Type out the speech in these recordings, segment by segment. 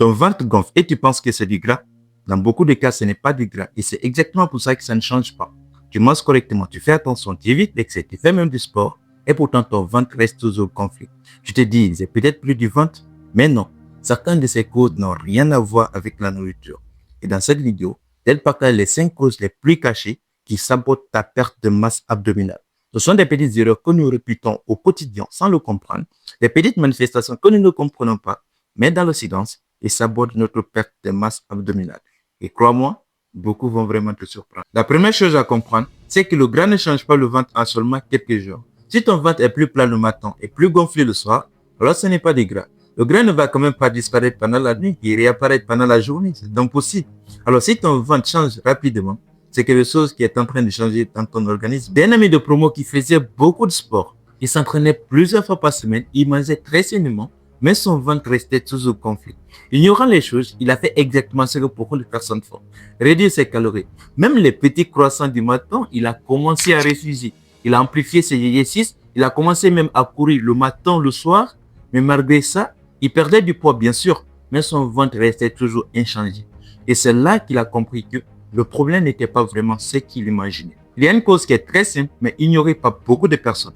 Ton ventre gonfle et tu penses que c'est du gras. Dans beaucoup de cas, ce n'est pas du gras. Et c'est exactement pour ça que ça ne change pas. Tu manges correctement, tu fais attention, tu évites l'excès, tu fais même du sport. Et pourtant, ton ventre reste toujours gonflé. Tu te dis, c'est peut-être plus du ventre. Mais non. Certaines de ces causes n'ont rien à voir avec la nourriture. Et dans cette vidéo, tel partage les 5 causes les plus cachées qui sabotent ta perte de masse abdominale. Ce sont des petites erreurs que nous répétons au quotidien sans le comprendre, des petites manifestations que nous ne comprenons pas, mais dans le silence, ils sabotent notre perte de masse abdominale. Et crois-moi, beaucoup vont vraiment te surprendre. La première chose à comprendre, c'est que le gras ne change pas le ventre en seulement quelques jours. Si ton ventre est plus plat le matin et plus gonflé le soir, alors ce n'est pas du gras. Le gras ne va quand même pas disparaître pendant la nuit et réapparaître pendant la journée. C'est donc possible. Alors si ton ventre change rapidement, c'est quelque chose qui est en train de changer dans ton organisme. D'un ami de promo qui faisait beaucoup de sport, il s'entraînait plusieurs fois par semaine, il mangeait très sainement, mais son ventre restait toujours gonflé. Ignorant les choses, il a fait exactement ce que beaucoup de personnes font. Réduire ses calories. Même les petits croissants du matin, il a commencé à refuser. Il a amplifié ses exercices, il a commencé même à courir le matin, le soir, mais malgré ça, il perdait du poids bien sûr, mais son ventre restait toujours inchangé. Et c'est là qu'il a compris que le problème n'était pas vraiment ce qu'il imaginait. Il y a une cause qui est très simple, mais ignorée par beaucoup de personnes.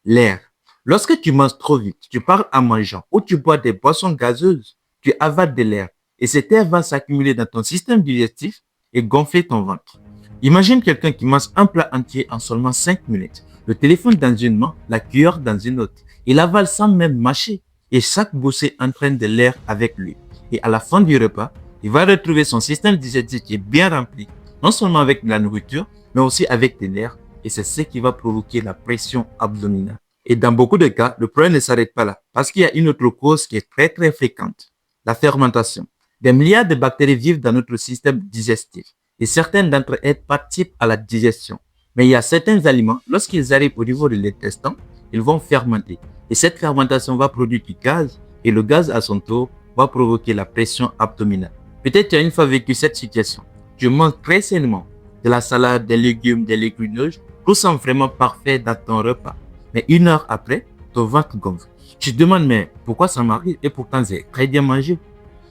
L'air. Lorsque tu manges trop vite, tu parles en mangeant ou tu bois des boissons gazeuses, tu avales de l'air et cet air va s'accumuler dans ton système digestif et gonfler ton ventre. Imagine quelqu'un qui mange un plat entier en seulement 5 minutes. Le téléphone dans une main, la cuillère dans une autre. Il avale sans même mâcher et chaque bouchée entraîne de l'air avec lui. Et à la fin du repas, il va retrouver son système digestif qui est bien rempli, non seulement avec de la nourriture, mais aussi avec de l'air. Et c'est ce qui va provoquer la pression abdominale. Et dans beaucoup de cas, le problème ne s'arrête pas là, parce qu'il y a une autre cause qui est très fréquente, la fermentation. Des milliards de bactéries vivent dans notre système digestif, et certaines d'entre elles participent à la digestion. Mais il y a certains aliments, lorsqu'ils arrivent au niveau de l'intestin, ils vont fermenter. Et cette fermentation va produire du gaz, et le gaz à son tour va provoquer la pression abdominale. Peut-être tu as une fois vécu cette situation. Tu manges très sainement de la salade, des légumes, des légumineuses, tout semble vraiment parfait dans ton repas. Mais une heure après, ton ventre gonfle. Tu te demandes, mais pourquoi ça m'arrive? Et pourtant, j'ai très bien mangé.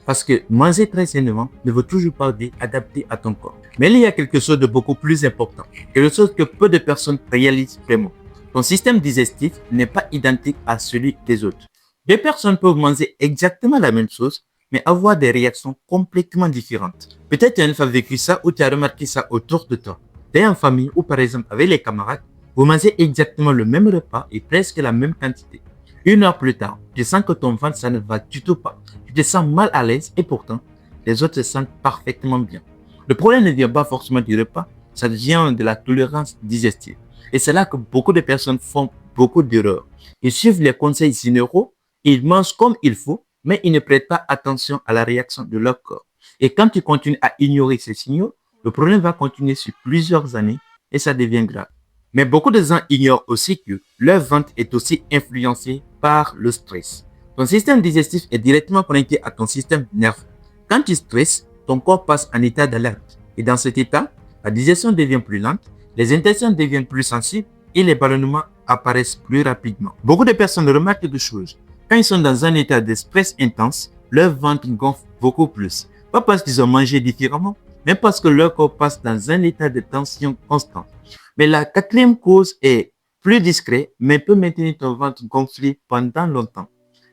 Parce que manger très sainement ne veut toujours pas dire adapté à ton corps. Mais il y a quelque chose de beaucoup plus important. Quelque chose que peu de personnes réalisent vraiment. Ton système digestif n'est pas identique à celui des autres. Deux personnes peuvent manger exactement la même chose, mais avoir des réactions complètement différentes. Peut-être tu as une fois vécu ça ou tu as remarqué ça autour de toi. Tu es en famille ou par exemple avec les camarades, vous mangez exactement le même repas et presque la même quantité. Une heure plus tard, tu sens que ton ventre, ça ne va du tout pas. Tu te sens mal à l'aise et pourtant, les autres se sentent parfaitement bien. Le problème ne vient pas forcément du repas, ça vient de la tolérance digestive. Et c'est là que beaucoup de personnes font beaucoup d'erreurs. Ils suivent les conseils généraux, ils mangent comme il faut, mais ils ne prêtent pas attention à la réaction de leur corps. Et quand tu continues à ignorer ces signaux, le problème va continuer sur plusieurs années et ça devient grave. Mais beaucoup de gens ignorent aussi que leur ventre est aussi influencé par le stress. Ton système digestif est directement connecté à ton système nerveux. Quand tu stresses, ton corps passe en état d'alerte. Et dans cet état, la digestion devient plus lente, les intestins deviennent plus sensibles et les ballonnements apparaissent plus rapidement. Beaucoup de personnes remarquent deux choses. Quand ils sont dans un état de stress intense, leur ventre gonfle beaucoup plus. Pas parce qu'ils ont mangé différemment, mais parce que leur corps passe dans un état de tension constante. Mais la quatrième cause est plus discrète, mais peut maintenir ton ventre gonflé pendant longtemps.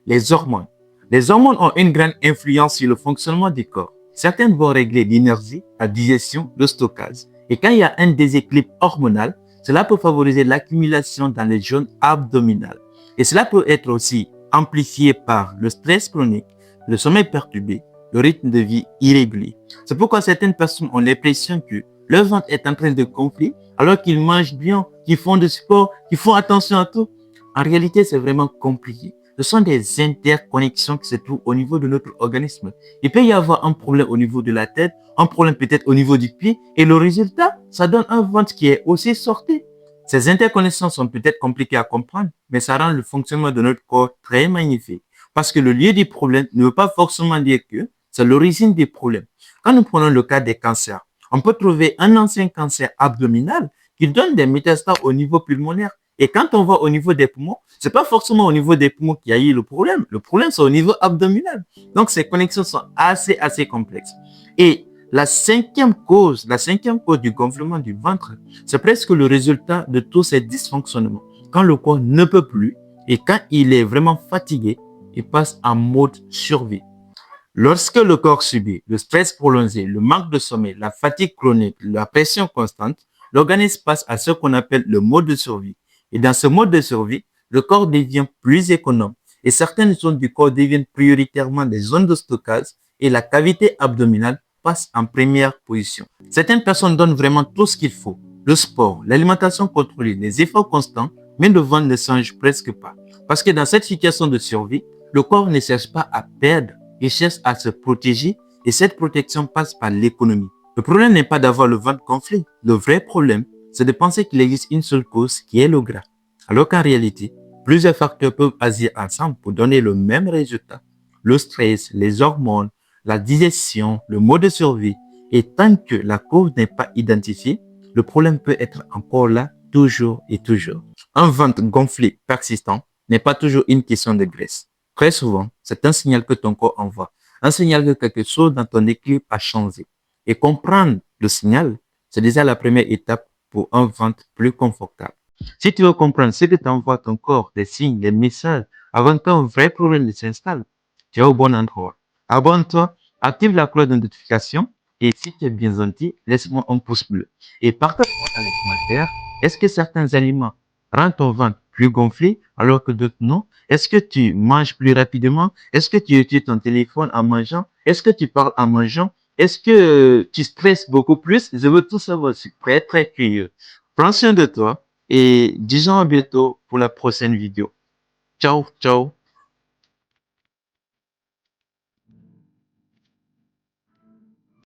Les hormones. Les hormones ont une grande influence sur le fonctionnement du corps. Certaines vont régler l'énergie, la digestion, le stockage. Et quand il y a un déséquilibre hormonal, cela peut favoriser l'accumulation dans les zones abdominales. Et cela peut être aussi amplifié par le stress chronique, le sommeil perturbé, le rythme de vie irrégulier. C'est pourquoi certaines personnes ont l'impression que leur ventre est en train de gonfler alors qu'ils mangent bien, qu'ils font du sport, qu'ils font attention à tout. En réalité, c'est vraiment compliqué. Ce sont des interconnexions qui se trouvent au niveau de notre organisme. Il peut y avoir un problème au niveau de la tête, un problème peut-être au niveau du pied, et le résultat, ça donne un ventre qui est aussi sorti. Ces interconnexions sont peut-être compliquées à comprendre, mais ça rend le fonctionnement de notre corps très magnifique. Parce que le lieu du problème ne veut pas forcément dire que c'est l'origine des problèmes. Quand nous prenons le cas des cancers, on peut trouver un ancien cancer abdominal qui donne des métastases au niveau pulmonaire Et quand on va au niveau des poumons, c'est pas forcément au niveau des poumons qu'il y a eu le problème. Le problème, c'est au niveau abdominal. Donc, ces connexions sont assez complexes. Et la cinquième cause du gonflement du ventre, c'est presque le résultat de tous ces dysfonctionnements. Quand le corps ne peut plus et quand il est vraiment fatigué, il passe en mode survie. Lorsque le corps subit le stress prolongé, le manque de sommeil, la fatigue chronique, la pression constante, l'organisme passe à ce qu'on appelle le mode de survie. Et dans ce mode de survie, le corps devient plus économe et certaines zones du corps deviennent prioritairement des zones de stockage et la cavité abdominale passe en première position. Certaines personnes donnent vraiment tout ce qu'il faut. Le sport, l'alimentation contrôlée, les efforts constants, mais le ventre ne change presque pas. Parce que dans cette situation de survie, le corps ne cherche pas à perdre, il cherche à se protéger et cette protection passe par l'économie. Le problème n'est pas d'avoir le ventre gonflé. Le vrai problème, c'est de penser qu'il existe une seule cause qui est le gras. Alors qu'en réalité, plusieurs facteurs peuvent agir ensemble pour donner le même résultat. Le stress, les hormones, la digestion, le mode de survie. Et tant que la cause n'est pas identifiée, le problème peut être encore là, toujours et toujours. Un ventre gonflé persistant n'est pas toujours une question de graisse. Très souvent, c'est un signal que ton corps envoie, un signal que quelque chose dans ton équilibre a changé. Et comprendre le signal, c'est déjà la première étape pour un ventre plus confortable. Si tu veux comprendre ce que t'envoie ton corps, des signes, des messages, avant qu'un vrai problème ne s'installe, tu es au bon endroit. Abonne-toi, active la cloche de notification et si tu es bien gentil, laisse-moi un pouce bleu. Et partage-moi dans les commentaires, est-ce que certains aliments rendent ton ventre plus gonflé alors que d'autres non? Est-ce que tu manges plus rapidement? Est-ce que tu utilises ton téléphone en mangeant? Est-ce que tu parles en mangeant? Est-ce que tu stresses beaucoup plus? Je veux tout savoir, je suis très curieux. Prends soin de toi et disons à bientôt pour la prochaine vidéo. Ciao, ciao.